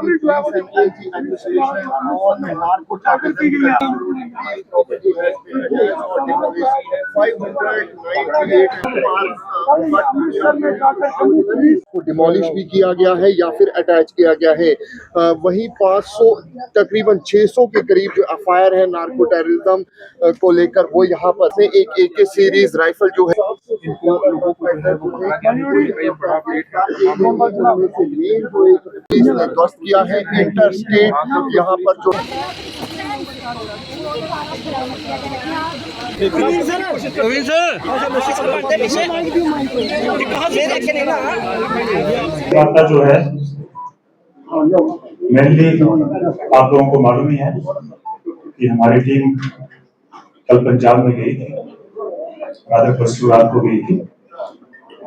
and IG accusation on narco trafficking. Property has been attached or demolished. 598 को demolish भी किया गया है या फिर अटैच किया गया है। वहीं 500 तकरीबन 600 के करीब जो एफआईआर है नार्को टेररिज्म को लेकर वो यहाँ पर से एक AK सीरीज राइफल जो है इनको लोगों को ध्वस्त किया है। इंटर स्टेट यहाँ पर जो वार्ता जो है मेनली आप लोगों को मालूम ही है कि हमारी टीम कल पंजाब में गई थी, रात को गई थी।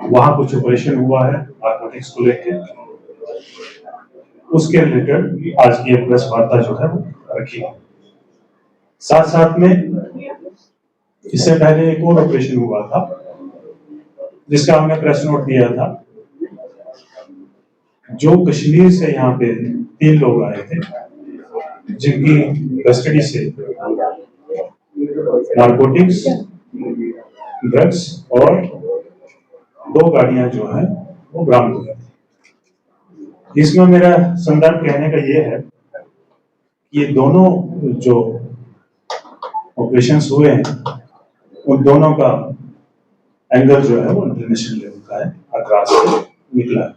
वहां कुछ ऑपरेशन हुआ है नारकोटिक्स को लेकर, उसके रिलेटेड आज की प्रेस वार्ता जो है वो रखी है। साथ साथ में इससे पहले एक और ऑपरेशन हुआ था जिसका हमने प्रेस नोट दिया था। जो कश्मीर से यहाँ पे 3 लोग आए थे जिनकी कस्टडी से नारकोटिक्स, ड्रग्स और 2 गाड़ियां जो है वो बरामद हुई। इसमें मेरा संदर्भ कहने का ये है कि ये दोनों जो ऑपरेशंस हुए हैं उन दोनों का एंगल जो है वो इंटरनेशनल लेवल का है, अक्रॉस से निकला है।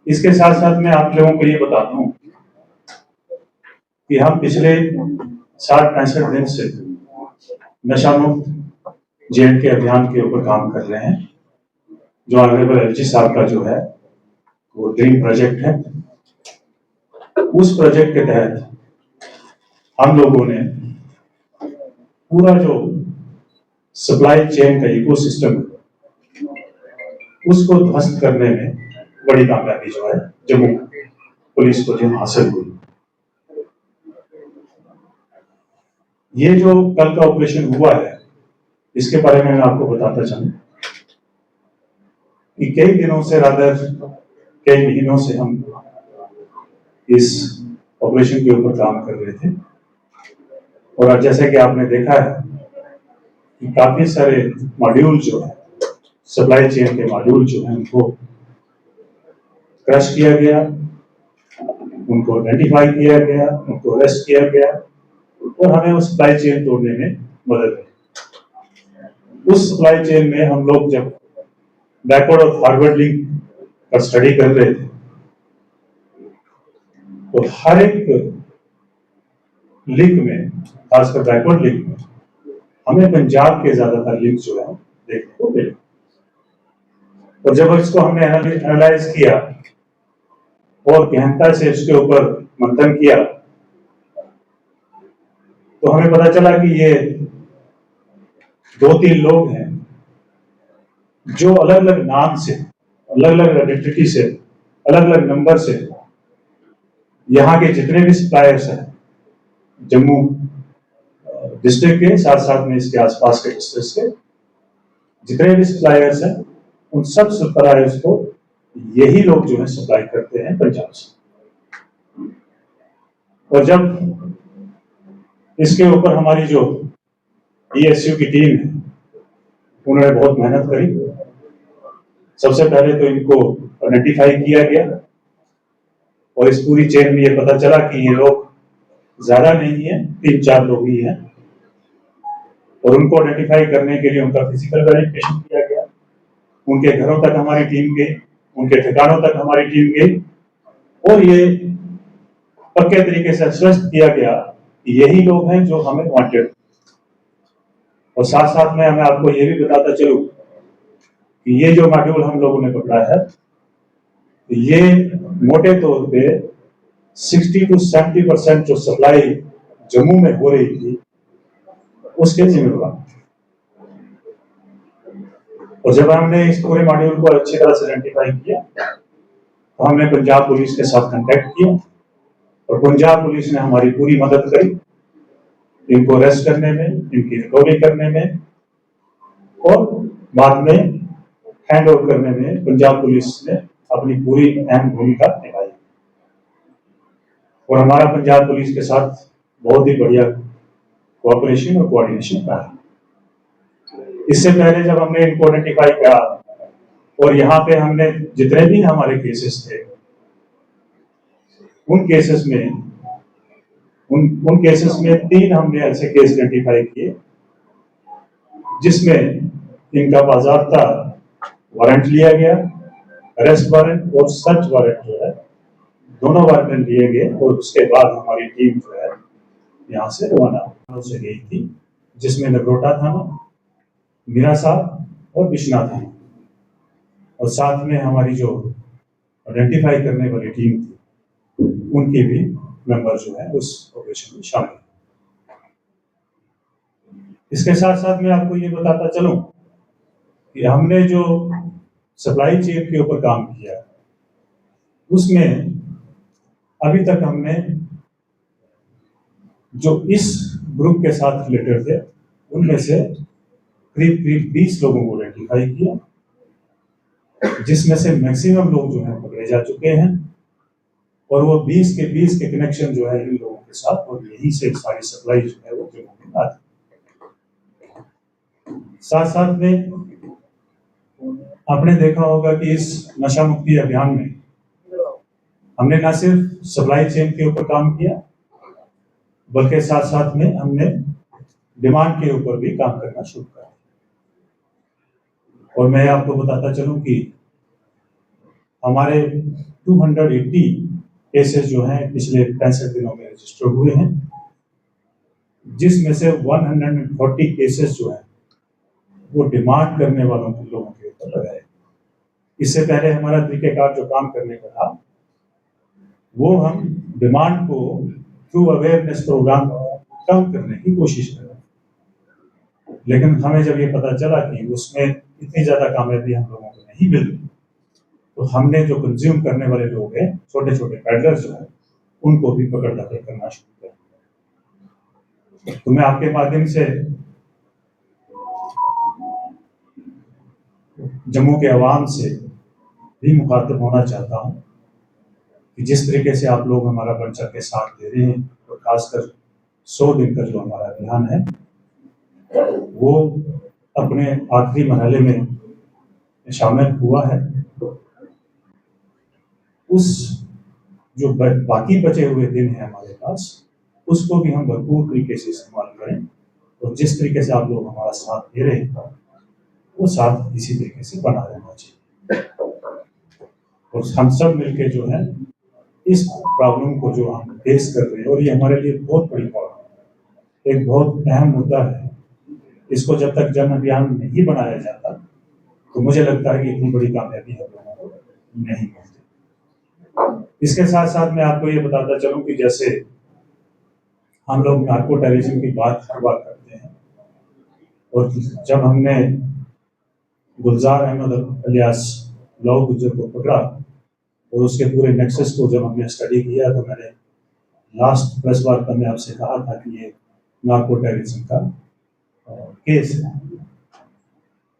इसके साथ साथ मैं आप लोगों को ये बताता हूँ कि हम पिछले 60-65 दिन से नशा मुक्त जेल के अभियान के ऊपर काम कर रहे हैं, जो ऑनरेबल LG साहब का जो है वो ड्रीम प्रोजेक्ट है। उस प्रोजेक्ट के तहत हम लोगों ने पूरा जो सप्लाई चेन का इकोसिस्टम उसको ध्वस्त करने में बड़ी कामयाबी जो है जम्मू पुलिस को जो हासिल हुई। ये जो कल का ऑपरेशन हुआ है इसके बारे में मैं आपको बताता चलूं कि कई दिनों से कई महीनों से हम इस ऑपरेशन के ऊपर काम कर रहे थे और आज जैसे कि आपने देखा है कि काफी सारे मॉड्यूल जो है सप्लाई चेन के मॉड्यूल जो है उनको क्रश किया गया, उनको आइडेंटिफाई किया गया, उनको अरेस्ट किया गया और हमें उस सप्लाई चेन तोड़ने में मदद मिली। उस सप्लाई चेन में हम लोग जब बैकवर्ड और फॉरवर्ड लिंक का स्टडी कर रहे थे तो हर एक लिंक में, खासकर बैकवर्ड लिंक में, हमें पंजाब के ज्यादातर लिंक जो है देखने को मिले। और जब इसको हमने एनालाइज किया और गहनता से इसके ऊपर मंथन किया तो हमें पता चला कि ये 2-3 लोग हैं जो अलग अलग नाम से, अलग अलग आइडेंटिटी से, अलग अलग नंबर से यहाँ के जितने भी सप्लायर्स हैं जम्मू डिस्ट्रिक्ट के साथ साथ में इसके आसपास के डिस्ट्रिक्ट के जितने भी सप्लायर्स हैं उन सब सप्लायर्स को यही लोग जो है सप्लाई करते हैं पंजाब से। और जब इसके ऊपर हमारी जो ESU की टीम है उन्होंने बहुत मेहनत करी। सबसे पहले तो इनको आइडेंटिफाई किया गया और इस पूरी चेन में ये पता चला कि ये लोग ज्यादा नहीं है, 3-4 लोग ही हैं और उनको आइडेंटिफाई करने के लिए उनका फिजिकल वेरिफिकेशन किया गया। उनके घरों तक हमारी टीम गई, उनके ठिकानों तक हमारी टीम गई और ये पक्के तरीके से आश्वस्त किया गया कि यही लोग हैं जो हमें वांटेड। और साथ साथ में मैं आपको ये भी बताता चलूं कि ये जो मॉड्यूल हम लोगों ने पकड़ा है ये मोटे तौर पे 60 to 70% जो सप्लाई जम्मू में हो रही थी उसके जिम्मेदार। और जब हमने इस पूरे मॉड्यूल को अच्छी तरह से आइडेंटिफाई किया तो हमने पंजाब पुलिस के साथ कांटेक्ट किया और पंजाब पुलिस ने हमारी पूरी मदद करी इनको अरेस्ट करने में, इनकी रिकवरी करने में और बाद में हैंड ओवर करने में पंजाब पुलिस ने अपनी पूरी अहम भूमिका निभाई। और हमारा पंजाब पुलिस के साथ बहुत ही बढ़िया कोऑपरेशन और कोऑर्डिनेशन रहा। इससे पहले जब हमने इनको आइडेंटिफाई किया और यहाँ पे हमने जितने भी हमारे केसेस थे उन केसेस में 3 हमने ऐसे केस आइडेंटिफाई किए जिसमें इनका बाज़ाब्ता वारंट लिया गया, अरेस्ट वारंट और सर्च वारंट जो है दोनों वारंट लिए गए और उसके बाद हमारी टीम जो है यहाँ से रवाना से गई थी, जिसमें नगरोटा थाना, मीरा साहब और बिश्नाह थाना और साथ में हमारी जो आइडेंटिफाई करने वाली टीम थी उनके भी मेंबर जो है उस ऑपरेशन में शामिल। इसके साथ साथ मैं आपको ये बताता चलूं कि हमने जो सप्लाई चेन के ऊपर काम किया उसमें अभी तक हमने जो इस ग्रुप के साथ रिलेटेड थे उनमें से करीब 20 लोगों को आइडेंटिफाई किया, जिसमें से मैक्सिमम लोग जो हैं पकड़े जा चुके हैं और वो 20 के कनेक्शन जो है इन लोगों के साथ और यही से सारी सप्लाई जो है वो जम्मू में आती। साथ साथ में आपने देखा होगा कि इस नशा मुक्ति अभियान में हमने न सिर्फ सप्लाई चेन के ऊपर काम किया बल्कि साथ साथ में हमने डिमांड के ऊपर भी काम करना शुरू किया। और मैं आपको बताता चलूं कि हमारे 280 केसेस जो हैं पिछले 65 दिनों में रजिस्टर हुए हैं, जिसमें से 140 केसेस जो हैं वो डिमांड करने वालों के लोगों के ऊपर लगाए। इससे पहले हमारा तरीकेकार जो काम करने का था वो हम डिमांड को थ्रू अवेयरनेस प्रोग्राम कम करने की कोशिश कर रहे हैं, लेकिन हमें जब ये पता चला कि उसमें इतनी ज्यादा कामयाबी हम लोगों को नहीं मिल रही तो हमने जो कंज्यूम करने वाले लोग हैं छोटे छोटे पैडलर्स जो हैं उनको भी पकड़ दखल करना शुरू किया। तो मैं आपके माध्यम से जम्मू के अवाम से भी मुखातिब होना चाहता हूं कि जिस तरीके से आप लोग हमारा बढ़ चढ़ के साथ दे रहे हैं और खासकर 100 दिन का जो हमारा अभियान है वो अपने आखिरी मरहले में शामिल हुआ है। उस जो बाकी बचे हुए दिन है हमारे पास उसको भी हम भरपूर तरीके से इस्तेमाल करें और जिस तरीके से आप लोग हमारा साथ दे रहे हैं वो साथ इसी तरीके से बना रहना चाहिए और हम सब मिलके जो है इस प्रॉब्लम को जो हम फेस कर रहे हैं और ये हमारे लिए बहुत बड़ी प्रॉब्लम, एक बहुत अहम मुद्दा है। इसको जब तक जन अभियान नहीं बनाया जाता तो मुझे लगता है कि इतनी बड़ी कामयाबी हम लोगों को नहीं मिलती। इसके साथ साथ मैं आपको ये बताता चलूं कि जैसे हम लोग नार्को टेररिज्म की बात हर बार करते हैं और जब हमने गुलजार अहमद अलियास लौ गुज्जर को पकड़ा और उसके पूरे नेक्सस को जब हमने स्टडी किया तो मैंने लास्ट प्रेस वार्ता में आपसे कहा था कि ये नार्को टेररिज्म का केस है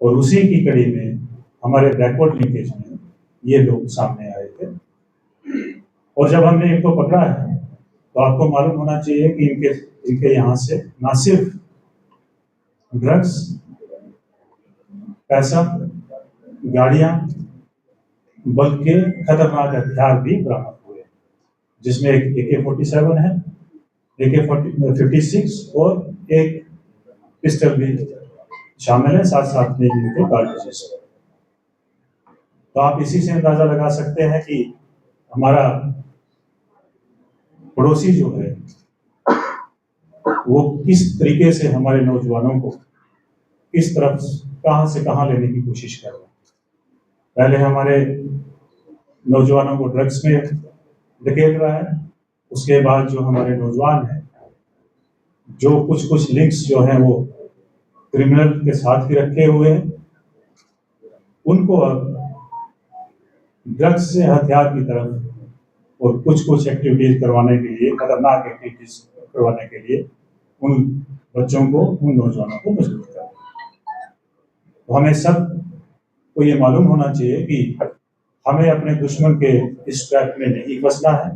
और उसी की कड़ी में हमारे बैकवर्ड लिंकेज में ये लोग सामने आए थे और जब हमने इनको पकड़ा है तो आपको मालूम होना चाहिए कि इनके यहाँ से ना सिर्फ ड्रग्स, पैसा, गाड़ियां बल्कि खतरनाक हथियार भी बरामद हुए, जिसमें एक AK-47 है, AK-56 और एक पिस्टल भी शामिल है, साथ साथ में इनके कार्ट्रिजेस। तो आप इसी से अंदाजा लगा सकते हैं कि हमारा पड़ोसी जो है वो किस तरीके से हमारे नौजवानों को किस तरफ कहां से कहां लेने की कोशिश कर रहे हैं। पहले हमारे नौजवानों को ड्रग्स में धकेल रहा है, उसके बाद जो हमारे नौजवान हैं जो कुछ लिंक्स जो हैं वो क्रिमिनल के साथ भी रखे हुए हैं, उनको अब ड्रग्स से हथियार की तरफ और कुछ एक्टिविटीज करवाने के लिए, खतरनाक एक्टिविटीज करवाने के लिए उन बच्चों को, उन नौजवानों को मजबूर कर। तो हमें सब को ये मालूम होना चाहिए कि हमें अपने दुश्मन के इस ट्रैप में नहीं फंसना है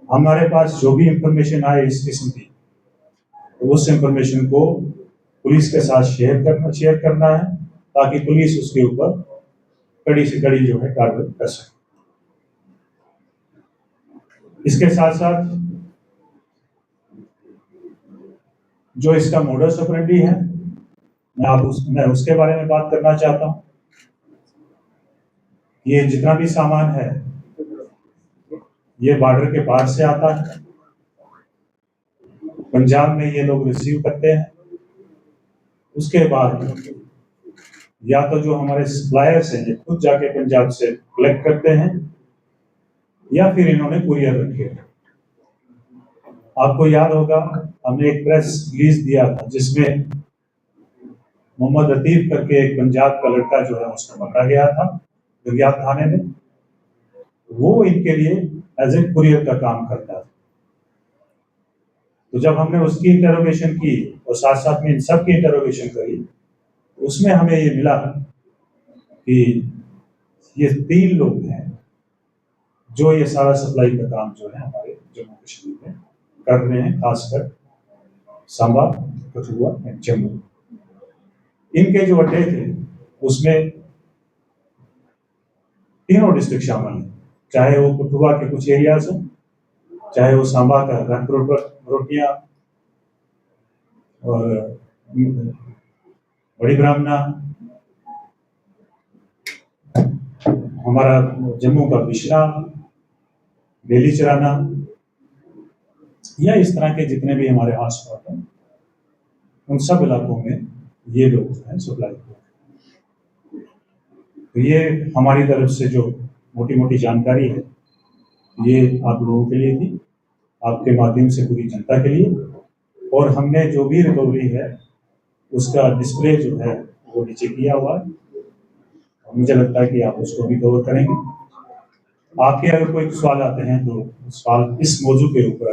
हमारे पास जो भी इंफॉर्मेशन आए इस किस्म की, तो उस इंफॉर्मेशन को पुलिस के साथ शेयर करना है, ताकि पुलिस उसके ऊपर कड़ी से कड़ी जो है कार्रवाई कर सके। इसके साथ साथ जो इसका मोडस ऑपरेंडी है, मैं उसके बारे में बात करना चाहता हूं। ये जितना भी सामान है ये बॉर्डर के पार से आता है, पंजाब में ये लोग रिसीव करते हैं, उसके बाद या तो जो हमारे सप्लायर्स हैं ये खुद जाके पंजाब से कलेक्ट करते हैं, या फिर इन्होंने कुरियर रखे हैं। आपको याद होगा हमने एक प्रेस रिलीज दिया था जिसमें मोहम्मद लतीफ करके एक पंजाब का लड़का जो है उसको पकड़ा गया था दुर्गियात थाने में। वो इनके लिए एज ए कुरियर का काम करता था। तो जब हमने उसकी इंटरोगेशन की और साथ साथ में इन सब की इंटरोगेशन करी, उसमें हमें ये मिला कि ये 3 लोग हैं जो ये सारा सप्लाई का काम जो है हमारे जम्मू कश्मीर में कर रहे हैं, खासकर सांबा, कठुआ एंड जम्मू। इनके जो अड्डे थे उसमें तीनों डिस्ट्रिक्ट शामिल हैं, चाहे वो कठुआ के कुछ एरियाज हो, चाहे वो सांबा का रोटियां और बड़ी ब्राह्मणा, हमारा जम्मू का बिशरा, बेली चराना, या इस तरह के जितने भी हमारे हॉटस्पॉट हैं, उन सब इलाकों में ये लोग जो है सप्लाई करते हैं। तो ये हमारी तरफ से जो मोटी मोटी जानकारी है ये आप लोगों के लिए थी, आपके माध्यम से पूरी जनता के लिए। और हमने जो भी रिकवरी है उसका डिस्प्ले जो है वो नीचे किया हुआ है, और मुझे लगता है कि आप उसको भी कवर करेंगे। आपके अगर कोई सवाल आते हैं तो सवाल इस मौजू के ऊपर